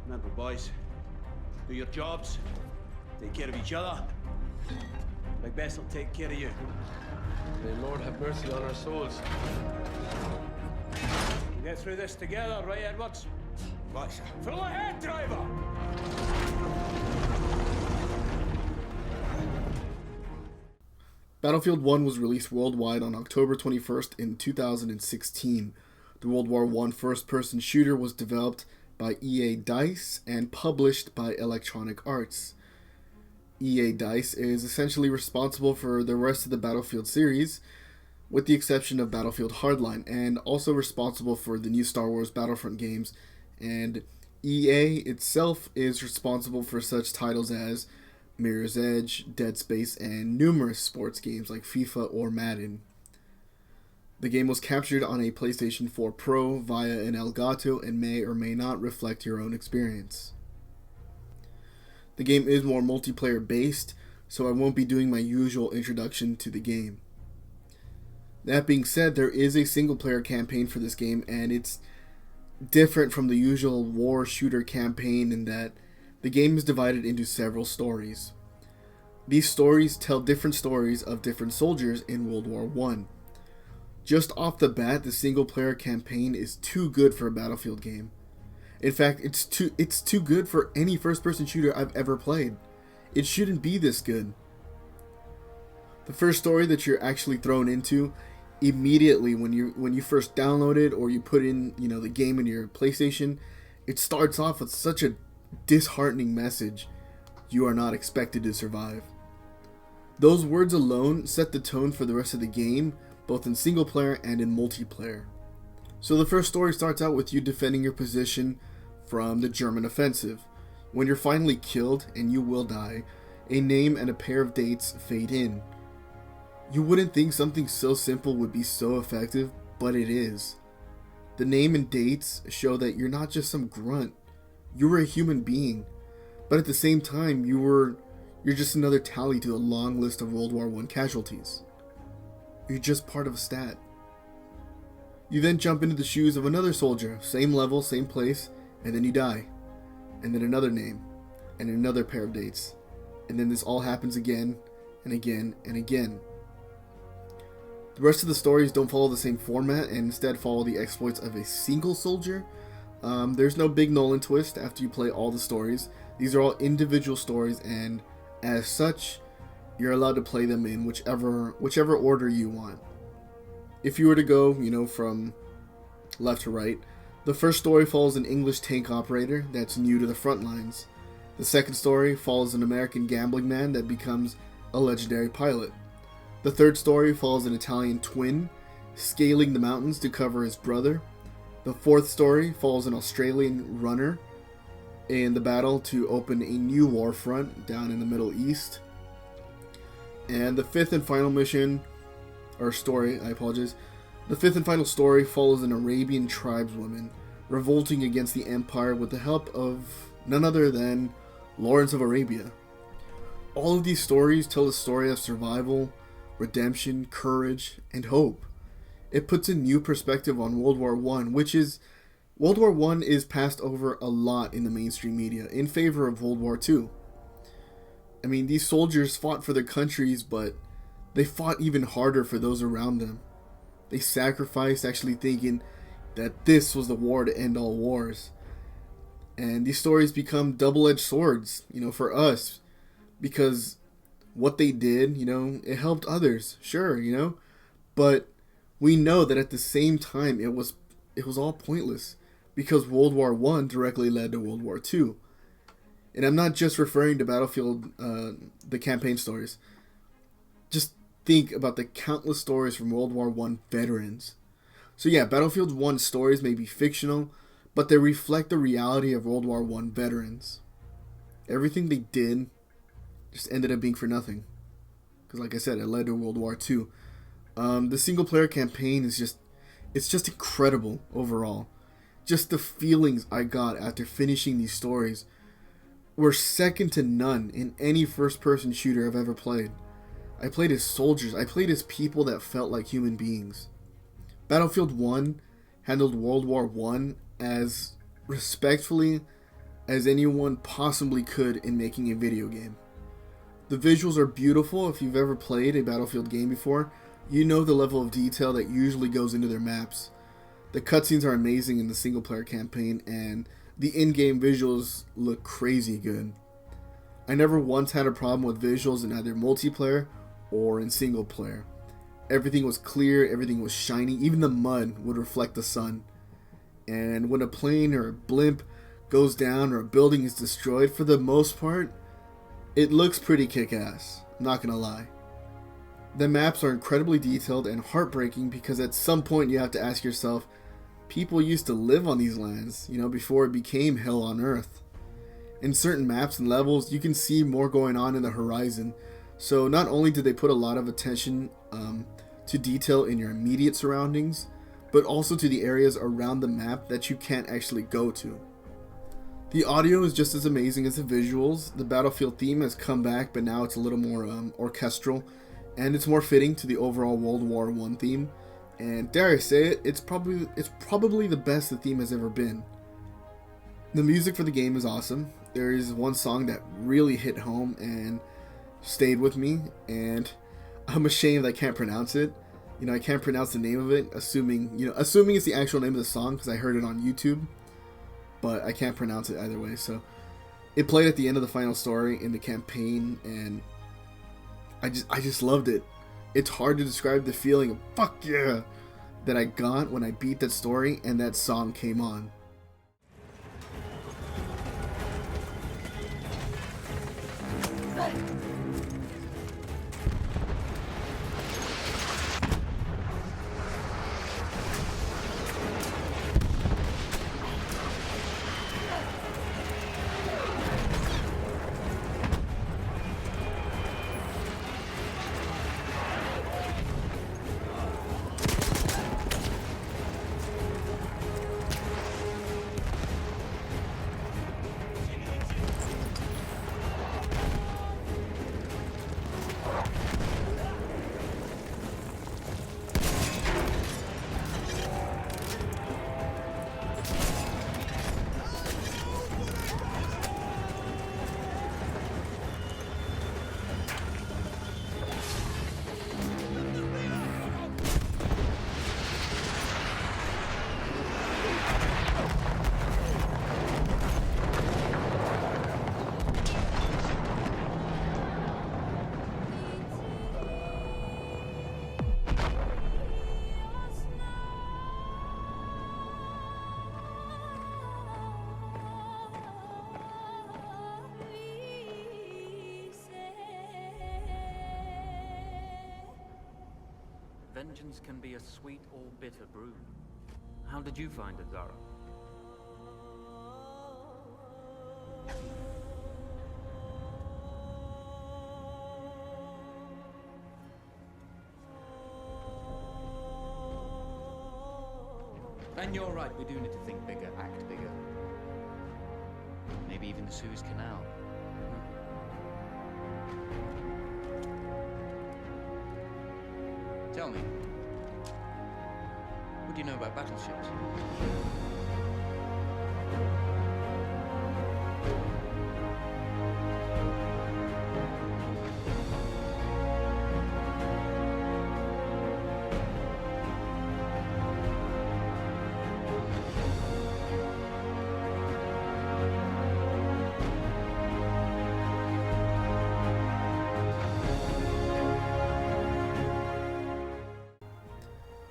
Remember, boys, do your jobs, take care of each other. Like best will take care of you. May Lord have mercy on our souls. We'll get through this together, right, Edwards? Right, sir. Full ahead, driver! Battlefield 1 was released worldwide on October 21st in 2016. The World War I first-person shooter was developed by EA DICE and published by Electronic Arts. EA DICE is essentially responsible for the rest of the Battlefield series, with the exception of Battlefield Hardline, and also responsible for the new Star Wars Battlefront games, and EA itself is responsible for such titles as Mirror's Edge, Dead Space, and numerous sports games like FIFA or Madden. The game was captured on a PlayStation 4 Pro via an Elgato and may or may not reflect your own experience. The game is more multiplayer based, so I won't be doing my usual introduction to the game. That being said, there is a single player campaign for this game, and it's different from the usual war shooter campaign in that the game is divided into several stories. These stories tell different stories of different soldiers in World War I. Just off the bat, the single player campaign is too good for a Battlefield game. In fact, it's too good for any first-person shooter I've ever played. It shouldn't be this good. The first story that you're actually thrown into immediately when you first download it or you put in the game in your PlayStation, it starts off with such a disheartening message: you are not expected to survive. Those words alone set the tone for the rest of the game, both in single player and in multiplayer. So the first story starts out with you defending your position from the German offensive. When you're finally killed, and you will die, a name and a pair of dates fade in. You wouldn't think something so simple would be so effective, but it is. The name and dates show that you're not just some grunt. You were a human being, but at the same time, you're just another tally to a long list of World War I casualties. You're just part of a stat. You then jump into the shoes of another soldier, same level, same place, and then you die. And then another name, and another pair of dates. And then this all happens again, and again, and again. The rest of the stories don't follow the same format, and instead follow the exploits of a single soldier. There's no big Nolan twist after you play all the stories. These are all individual stories, and as such, you're allowed to play them in whichever order you want. If you were to go, from left to right, the first story follows an English tank operator that's new to the front lines. The second story follows an American gambling man that becomes a legendary pilot. The third story follows an Italian twin scaling the mountains to cover his brother. The fourth story follows an Australian runner in the battle to open a new war front down in the Middle East. And the fifth and final story follows an Arabian tribeswoman revolting against the empire with the help of none other than Lawrence of Arabia. All of these stories tell a story of survival, redemption, courage, and hope. It puts a new perspective on World War I, World War I is passed over a lot in the mainstream media in favor of World War II. I mean, these soldiers fought for their countries, but they fought even harder for those around them. They sacrificed, actually thinking that this was the war to end all wars. And these stories become double-edged swords, for us, because what they did, it helped others, sure, but we know that at the same time it was all pointless, because World War I directly led to World War II. And I'm not just referring to Battlefield, the campaign stories. Just think about the countless stories from World War I veterans. So yeah, Battlefield 1 stories may be fictional, but they reflect the reality of World War I veterans. Everything they did just ended up being for nothing. Because like I said, it led to World War II. The single player campaign is just incredible overall. Just the feelings I got after finishing these stories were second to none in any first-person shooter I've ever played. I played as soldiers. I played as people that felt like human beings. Battlefield 1 handled World War I as respectfully as anyone possibly could in making a video game. The visuals are beautiful. If you've ever played a Battlefield game before, you know the level of detail that usually goes into their maps. The cutscenes are amazing in the single player campaign, and the in-game visuals look crazy good. I never once had a problem with visuals in either multiplayer or in single player. Everything was clear, everything was shiny, even the mud would reflect the sun. And when a plane or a blimp goes down or a building is destroyed, for the most part, it looks pretty kick-ass, not gonna lie. The maps are incredibly detailed and heartbreaking because at some point you have to ask yourself, people used to live on these lands, before it became hell on earth. In certain maps and levels, you can see more going on in the horizon, so not only did they put a lot of attention to detail in your immediate surroundings, but also to the areas around the map that you can't actually go to. The audio is just as amazing as the visuals. The Battlefield theme has come back, but now it's a little more orchestral, and it's more fitting to the overall World War I theme. And dare I say it, it's probably the best the theme has ever been. The music for the game is awesome. There is one song that really hit home and stayed with me, and I'm ashamed I can't pronounce it. I can't pronounce the name of it, assuming it's the actual name of the song because I heard it on YouTube. But I can't pronounce it either way. So it played at the end of the final story in the campaign, and I just loved it. It's hard to describe the feeling of fuck yeah that I got when I beat that story and that song came on. Vengeance can be a sweet or bitter brew. How did you find it, Zara? And you're right, we do need to think bigger, act bigger. Maybe even the Suez Canal. Tell me, what do you know about battleships?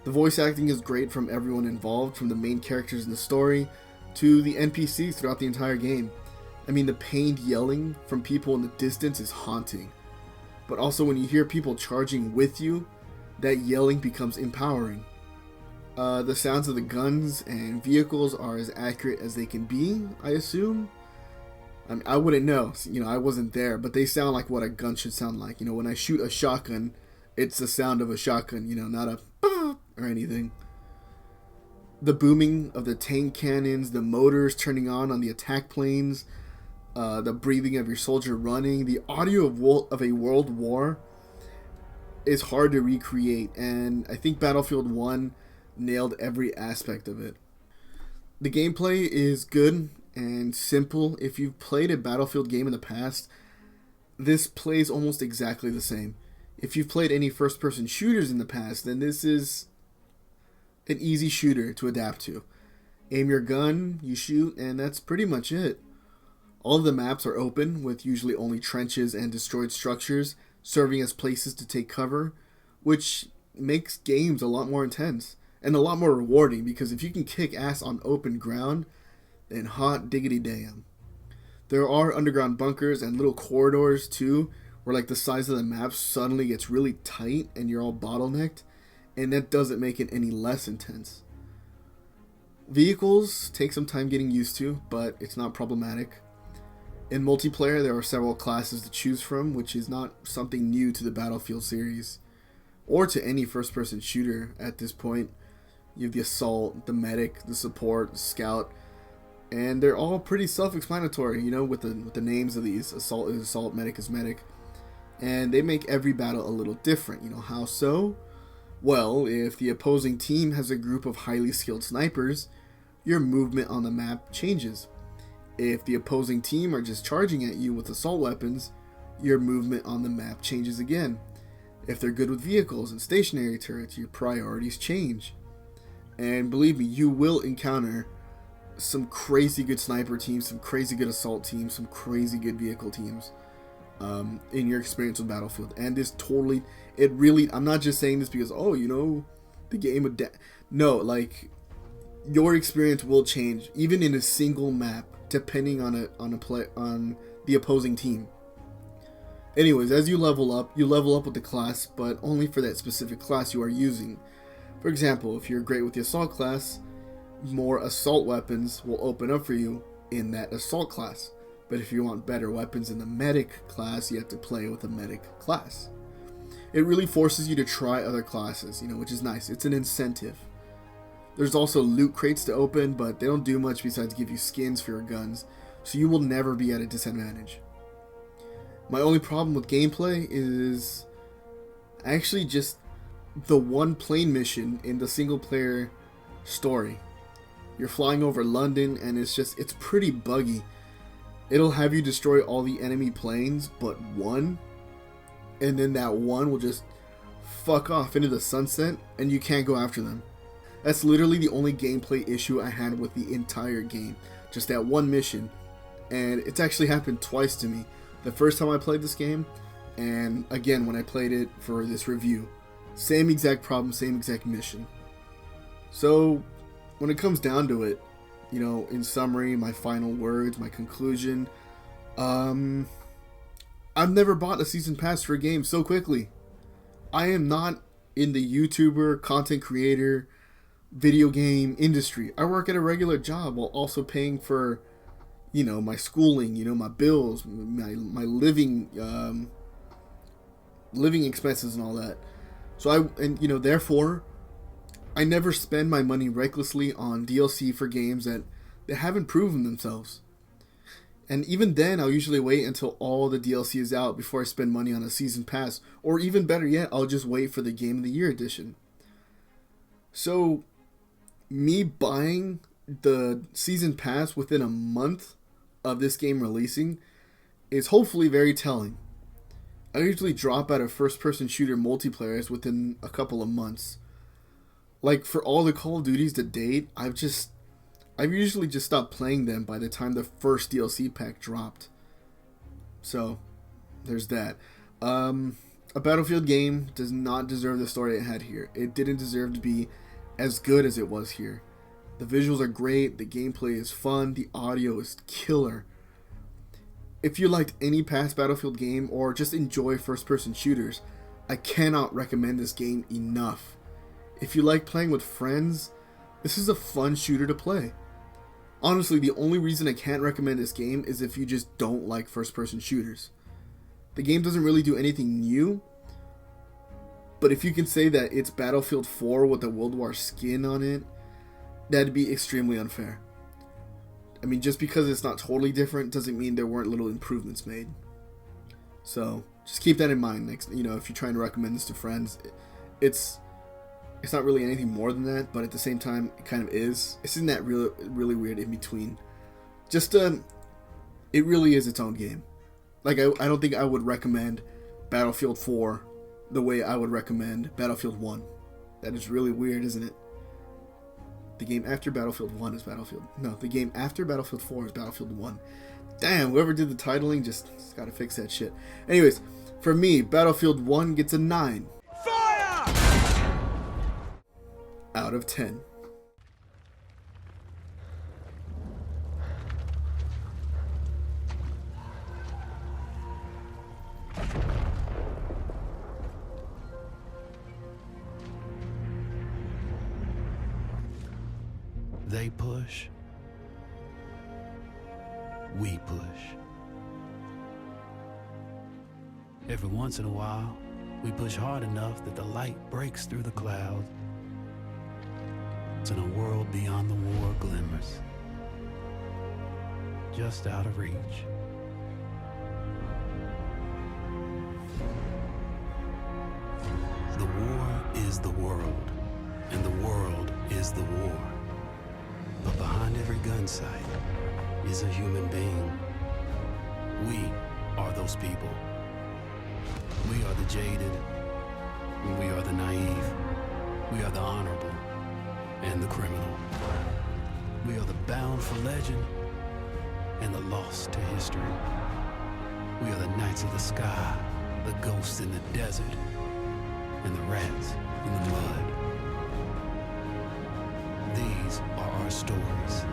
The voice acting is great from everyone involved, from the main characters in the story to the NPCs throughout the entire game. I mean, the pained yelling from people in the distance is haunting. But also when you hear people charging with you, that yelling becomes empowering. The sounds of the guns and vehicles are as accurate as they can be, I assume. I mean, I wouldn't know, I wasn't there, but they sound like what a gun should sound like. When I shoot a shotgun, it's the sound of a shotgun, not a or anything. The booming of the tank cannons, the motors turning on the attack planes, the breathing of your soldier running, the audio of a world war is hard to recreate, and I think Battlefield 1 nailed every aspect of it. The gameplay is good, and simple. If you've played a Battlefield game in the past, this plays almost exactly the same. If you've played any first-person shooters in the past, then this is an easy shooter to adapt to. Aim your gun, you shoot, and that's pretty much it. All of the maps are open, with usually only trenches and destroyed structures serving as places to take cover, which makes games a lot more intense and a lot more rewarding, because if you can kick ass on open ground, then hot diggity damn. There are underground bunkers and little corridors too, where like the size of the map suddenly gets really tight and you're all bottlenecked, and that doesn't make it any less intense. Vehicles take some time getting used to, but it's not problematic. In multiplayer, there are several classes to choose from, which is not something new to the Battlefield series, or to any first-person shooter at this point. You have the Assault, the Medic, the Support, the Scout, and they're all pretty self-explanatory, you know, with the names of these. Assault is Assault, Medic is Medic, and they make every battle a little different. You know, how so? Well, if the opposing team has a group of highly skilled snipers, your movement on the map changes. If the opposing team are just charging at you with assault weapons, your movement on the map changes again. If they're good with vehicles and stationary turrets, your priorities change. And believe me, you will encounter some crazy good sniper teams, some crazy good assault teams, some crazy good vehicle teams in your experience with Battlefield. And this totally, it really, I'm not just saying this because, oh, you know, the game would, no, like, your experience will change, even in a single map, depending on the opposing team. Anyways, as you level up with the class, but only for that specific class you are using. For example, if you're great with the assault class, more assault weapons will open up for you in that assault class. But if you want better weapons in the medic class, you have to play with the medic class. It really forces you to try other classes, you know, which is nice. It's an incentive. There's also loot crates to open, but they don't do much besides give you skins for your guns, so you will never be at a disadvantage. My only problem with gameplay is actually just the one plane mission in the single player story. You're flying over London and it's pretty buggy. It'll have you destroy all the enemy planes but one, and then that one will just fuck off into the sunset and you can't go after them. That's literally the only gameplay issue I had with the entire game. Just that one mission. And it's actually happened twice to me. The first time I played this game, and again when I played it for this review. Same exact problem, same exact mission. So, when it comes down to it, you know, in summary, my final words, my conclusion, I've never bought a season pass for a game so quickly. I am not in the YouTuber, content creator, video game industry. I work at a regular job while also paying for, you know, my schooling, you know, my bills, my living expenses and all that. So therefore, I never spend my money recklessly on DLC for games that haven't proven themselves. And even then, I'll usually wait until all the DLC is out before I spend money on a season pass. Or even better yet, I'll just wait for the Game of the Year edition. So, me buying the season pass within a month of this game releasing is hopefully very telling. I usually drop out of first-person shooter multiplayers within a couple of months. Like, for all the Call of Duties to date, I've usually just stopped playing them by the time the first DLC pack dropped. So, there's that. A Battlefield game does not deserve the story it had here. It didn't deserve to be as good as it was here. The visuals are great, the gameplay is fun, the audio is killer. If you liked any past Battlefield game or just enjoy first-person shooters, I cannot recommend this game enough. If you like playing with friends, this is a fun shooter to play. Honestly, the only reason I can't recommend this game is if you just don't like first-person shooters. The game doesn't really do anything new, but if you can say that it's Battlefield 4 with a World War skin on it, that'd be extremely unfair. I mean, just because it's not totally different doesn't mean there weren't little improvements made. So, just keep that in mind next, you know, if you're trying to recommend this to friends. It's not really anything more than that, but at the same time, it kind of is. Isn't that really weird in between? Just it really is its own game. Like I don't think I would recommend Battlefield 4 the way I would recommend Battlefield 1. That is really weird, isn't it? The game after Battlefield 1 is Battlefield. No, the game after Battlefield 4 is Battlefield 1. Damn, whoever did the titling just gotta fix that shit. Anyways, for me, Battlefield 1 gets a 9. Fire! Out of 10. They push. We push. Every once in a while, we push hard enough that the light breaks through the clouds, and a world beyond the war glimmers, just out of reach. The war is the world, and the world is the war. But behind every gun sight is a human being. We are those people. We are the jaded, and we are the naive. We are the honorable and the criminal. We are the bound for legend and the lost to history. We are the knights of the sky, the ghosts in the desert, and the rats in the mud. These are our stories.